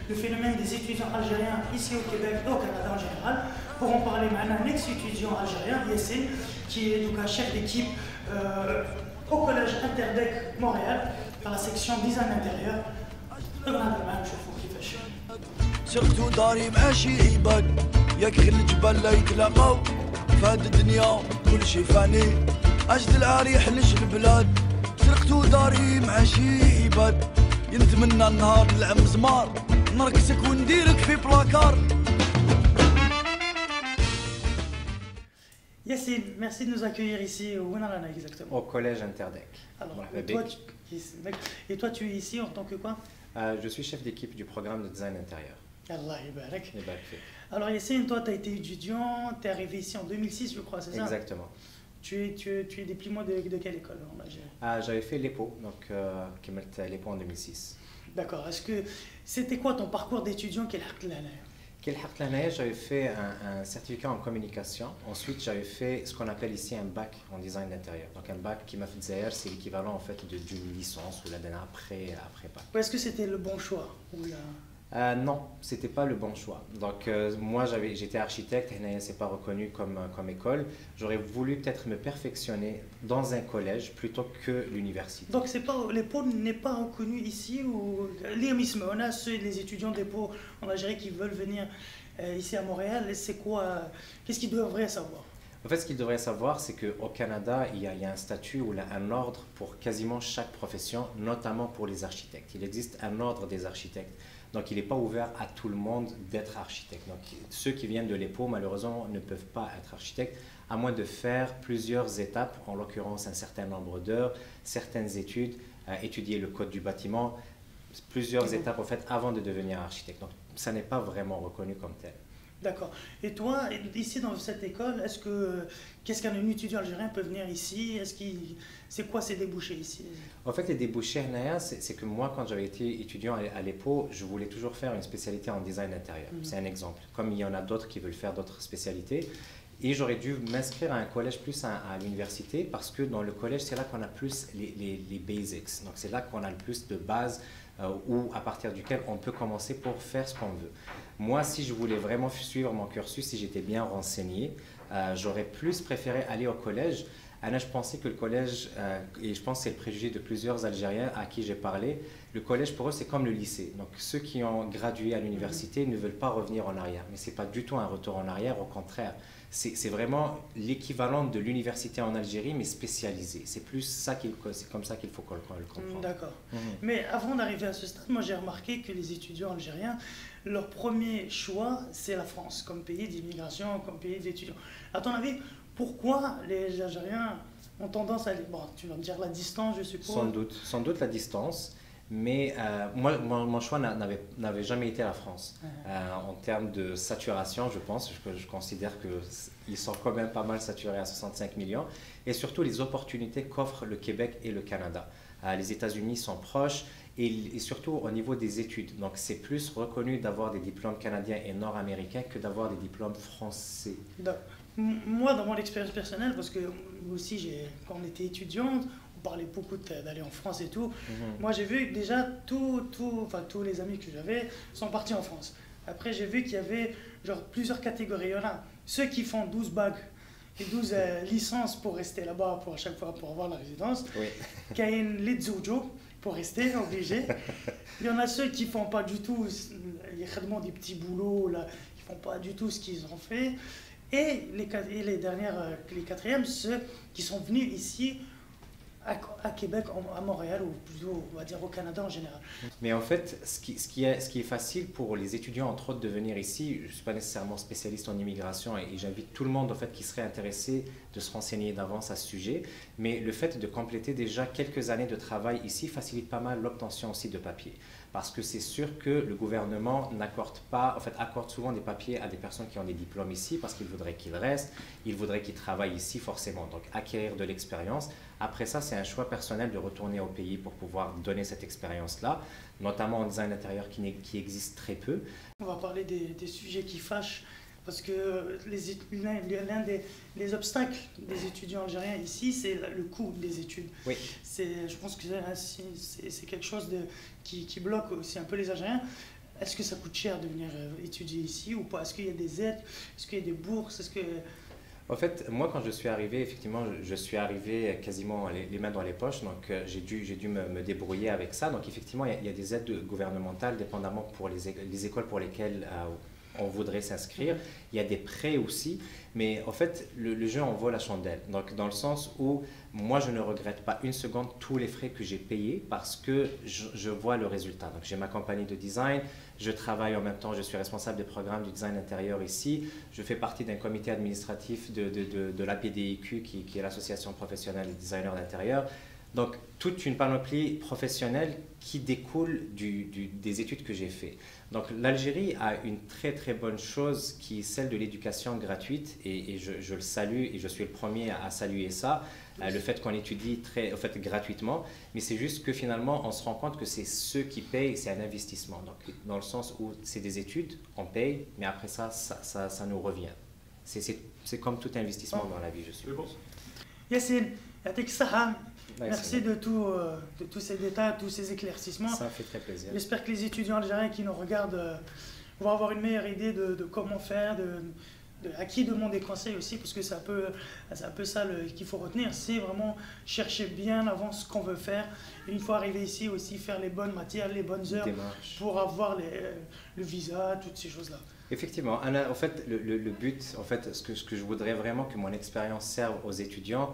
le phénomène des étudiants algériens ici au Québec et au Canada en général. Pour en parler maintenant, un ex-étudiant algérien, Yassine, qui est donc un chef d'équipe au collège Interdec Montréal, dans la section design intérieur. سرتو داري ماشي عباد ياك غير الجبال لا يتلاقاو فهاد الدنيا كلشي فاني اجد العار يحلش البلاد سرقتو داري ماشي عباد ينتمنى النهار نلعب زمار نركسك ونديرك في بلاكار. Yassine, merci de nous accueillir ici au Winarana exactement. Au collège Interdec. Alors, et toi, tu es ici en tant que quoi? Je suis chef d'équipe du programme de design intérieur. Allah Ibarak. Ibarak. Alors Yassine, toi tu as été étudiant, tu es arrivé ici en 2006 je crois, c'est ça? Exactement. Tu es diplômé de quelle école en Algérie? J'avais fait l'EPO, donc l'EPO en 2006. D'accord, est-ce que c'était quoi ton parcours d'étudiant? J'avais fait un certificat en communication. Ensuite, j'avais fait ce qu'on appelle ici un bac en design d'intérieur. Donc un bac qui m'a fait dire, c'est l'équivalent en fait d'une licence ou la dernière après bac. Est-ce que c'était le bon choix non, c'était pas le bon choix. Donc moi j'étais architecte, c'est pas reconnu comme école. J'aurais voulu peut-être me perfectionner dans un collège plutôt que l'université. Donc c'est pas l'EPO n'est pas reconnu ici ou on a les étudiants d'EPO en Algérie qui veulent venir ici à Montréal. C'est quoi? Qu'est-ce qu'ils devraient savoir? En fait, ce qu'ils devraient savoir, c'est qu'au Canada, il y a un statut ou un ordre pour quasiment chaque profession, notamment pour les architectes. Il existe un ordre des architectes. Donc, il n'est pas ouvert à tout le monde d'être architecte. Donc, ceux qui viennent de l'EPO, malheureusement, ne peuvent pas être architectes, à moins de faire plusieurs étapes, en l'occurrence un certain nombre d'heures, certaines études, étudier le code du bâtiment, plusieurs étapes en fait avant de devenir architecte. Donc, ça n'est pas vraiment reconnu comme tel. D'accord. Et toi, ici dans cette école, qu'est-ce qu'un étudiant algérien peut venir ici? C'est quoi ses débouchés ici? En fait, les débouchés, c'est que moi, quand j'avais été étudiant à l'EPO, je voulais toujours faire une spécialité en design intérieur. C'est un exemple. Comme il y en a d'autres qui veulent faire d'autres spécialités. Et j'aurais dû m'inscrire à un collège plus à l'université parce que dans le collège, c'est là qu'on a plus les basics. Donc, c'est là qu'on a le plus de bases ou à partir duquel on peut commencer pour faire ce qu'on veut. Moi, si je voulais vraiment suivre mon cursus, si j'étais bien renseigné, j'aurais plus préféré aller au collège. Anna, je pensais que le collège, et je pense que c'est le préjugé de plusieurs Algériens à qui j'ai parlé, le collège pour eux c'est comme le lycée. Donc ceux qui ont gradué à l'université ne veulent pas revenir en arrière. Mais ce n'est pas du tout un retour en arrière, au contraire. C'est vraiment l'équivalent de l'université en Algérie, mais spécialisé. C'est plus ça c'est comme ça qu'il faut le comprendre. D'accord. Mais avant d'arriver à ce stade, moi j'ai remarqué que les étudiants algériens, leur premier choix, c'est la France, comme pays d'immigration, comme pays d'étudiants. À ton avis, pourquoi les Algériens ont tendance à aller... Bon, tu vas me dire la distance, je suppose. Sans doute la distance. Mais moi, mon choix n'avait jamais été la France. En termes de saturation, je pense, je considère qu'ils sont quand même pas mal saturés à 65 millions. Et surtout les opportunités qu'offrent le Québec et le Canada. Les États-Unis sont proches et surtout au niveau des études. Donc c'est plus reconnu d'avoir des diplômes canadiens et nord-américains que d'avoir des diplômes français. Moi, dans mon expérience personnelle, parce que moi aussi, quand on était étudiante, on parlait beaucoup d'aller en France et tout. Moi, j'ai vu que déjà, tous les amis que j'avais sont partis en France. Après, j'ai vu qu'il y avait genre, plusieurs catégories. Il y en a ceux qui font 12 bacs et 12 licences pour rester là-bas à chaque fois pour avoir la résidence. Oui. Qui a une letzojo pour rester obligé. Il y en a ceux qui font pas du tout, ils font des petits boulots, là, ils font pas du tout ce qu'ils ont fait. Et les quatrièmes, ceux qui sont venus ici à Québec, à Montréal, ou plutôt, on va dire, au Canada en général. Mais en fait, ce qui est facile pour les étudiants, entre autres, de venir ici, je ne suis pas nécessairement spécialiste en immigration et j'invite tout le monde en fait, qui serait intéressé de se renseigner d'avance à ce sujet, mais le fait de compléter déjà quelques années de travail ici facilite pas mal l'obtention aussi de papiers. Parce que c'est sûr que le gouvernement accorde souvent des papiers à des personnes qui ont des diplômes ici parce qu'il voudrait qu'ils restent, il voudrait qu'ils travaillent ici forcément, donc acquérir de l'expérience. Après ça, c'est un choix personnel de retourner au pays pour pouvoir donner cette expérience-là, notamment en design intérieur qui existe très peu. On va parler des sujets qui fâchent Parce que l'un des obstacles des étudiants algériens ici, c'est le coût des études. Oui. Je pense que c'est quelque chose qui bloque aussi un peu les Algériens. Est-ce que ça coûte cher de venir étudier ici ou pas? Est-ce qu'il y a des aides? Est-ce qu'il y a des bourses? En fait, moi, quand je suis arrivé, effectivement, je suis arrivé quasiment les mains dans les poches, donc j'ai dû me débrouiller avec ça. Donc, effectivement, il y a des aides gouvernementales, dépendamment pour les écoles pour lesquelles on voudrait s'inscrire. Il y a des prêts aussi, mais en fait, le jeu en vaut la chandelle. Donc, dans le sens où moi, je ne regrette pas une seconde tous les frais que j'ai payés parce que je vois le résultat. Donc, j'ai ma compagnie de design, je travaille en même temps, je suis responsable des programmes du design intérieur ici. Je fais partie d'un comité administratif de l'APDIQ, qui est l'association professionnelle des designers d'intérieur. Donc, toute une panoplie professionnelle qui découle des études que j'ai faites. Donc, l'Algérie a une très très bonne chose qui est celle de l'éducation gratuite et je le salue et je suis le premier à saluer ça, le fait qu'on étudie gratuitement, mais c'est juste que finalement on se rend compte que c'est ceux qui payent, c'est un investissement. Donc, dans le sens où c'est des études, on paye, mais après ça nous revient. C'est comme tout investissement dans la vie, je suppose. Yassine, merci de tous ces détails, tous ces éclaircissements. Ça fait très plaisir. J'espère que les étudiants algériens qui nous regardent vont avoir une meilleure idée de comment faire, à qui demander conseil aussi, parce que c'est un peu ça qu'il faut retenir, c'est vraiment chercher bien avant ce qu'on veut faire. Et une fois arrivé ici aussi, faire les bonnes matières, les bonnes heures pour avoir le visa, toutes ces choses-là. Effectivement, en fait, le but, en fait, ce que je voudrais vraiment que mon expérience serve aux étudiants,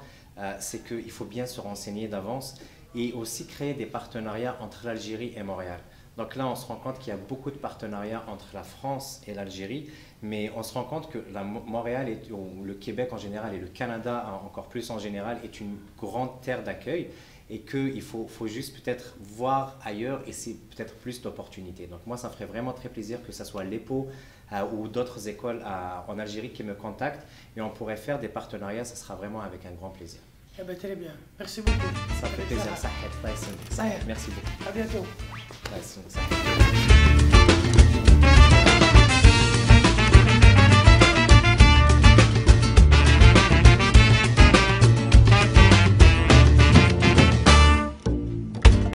c'est qu'il faut bien se renseigner d'avance et aussi créer des partenariats entre l'Algérie et Montréal. Donc là, on se rend compte qu'il y a beaucoup de partenariats entre la France et l'Algérie, mais on se rend compte que Montréal, ou le Québec en général et le Canada encore plus en général, est une grande terre d'accueil et qu'il faut juste peut-être voir ailleurs et c'est peut-être plus d'opportunités. Donc moi, ça me ferait vraiment très plaisir que ce soit l'EPO ou d'autres écoles en Algérie qui me contactent et on pourrait faire des partenariats, ça sera vraiment avec un grand plaisir. Eh bien, très bien. Merci beaucoup. Ça fait plaisir. Merci beaucoup. À bientôt. Nice.